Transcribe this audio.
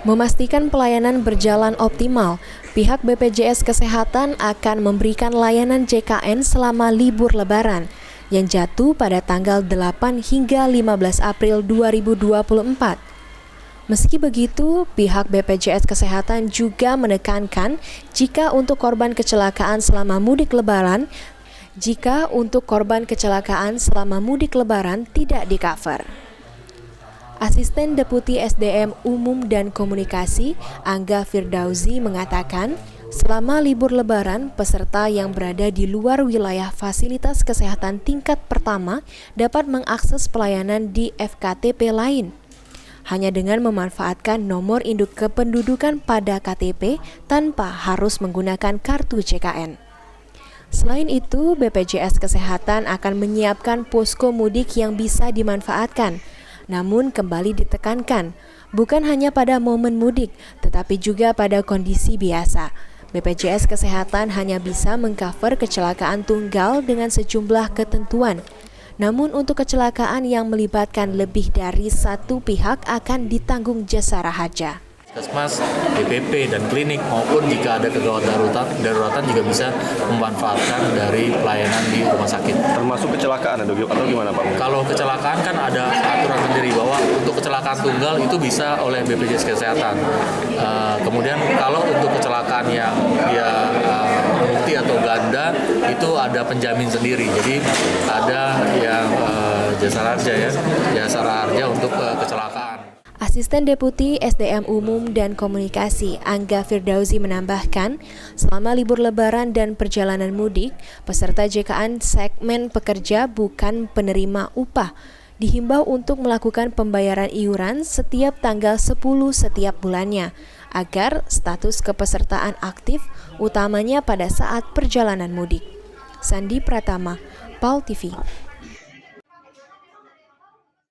Memastikan pelayanan berjalan optimal, pihak BPJS Kesehatan akan memberikan layanan JKN selama libur Lebaran yang jatuh pada tanggal 8 hingga 15 April 2024. Meski begitu, pihak BPJS Kesehatan juga menekankan jika untuk korban kecelakaan selama mudik Lebaran tidak di-cover. Asisten Deputi SDM Umum dan Komunikasi Angga Firdausi mengatakan, selama libur Lebaran, peserta yang berada di luar wilayah fasilitas kesehatan tingkat pertama dapat mengakses pelayanan di FKTP lain. Hanya dengan memanfaatkan nomor induk kependudukan pada KTP tanpa harus menggunakan kartu JKN. Selain itu, BPJS Kesehatan akan menyiapkan posko mudik yang bisa dimanfaatkan. Namun kembali ditekankan, bukan hanya pada momen mudik, tetapi juga pada kondisi biasa. BPJS Kesehatan hanya bisa mengcover kecelakaan tunggal dengan sejumlah ketentuan. Namun untuk kecelakaan yang melibatkan lebih dari satu pihak akan ditanggung jasa raharja. Puskesmas, DPP, dan klinik maupun jika ada kegawat daruratan juga bisa memanfaatkan dari pelayanan di rumah sakit. Termasuk kecelakaan atau gimana Pak? Kalau kecelakaan kan ada aturan sendiri bahwa untuk kecelakaan tunggal itu bisa oleh BPJS Kesehatan. Kemudian kalau untuk kecelakaan yang dia multi atau ganda itu ada penjamin sendiri. Jadi ada yang jasa raharja untuk kecelakaan. Asisten Deputi SDM Umum dan Komunikasi Angga Firdausi menambahkan, selama libur Lebaran dan perjalanan mudik, peserta JKN segmen pekerja bukan penerima upah dihimbau untuk melakukan pembayaran iuran setiap tanggal 10 setiap bulannya, agar status kepesertaan aktif utamanya pada saat perjalanan mudik. Sandi Pratama, PAL TV.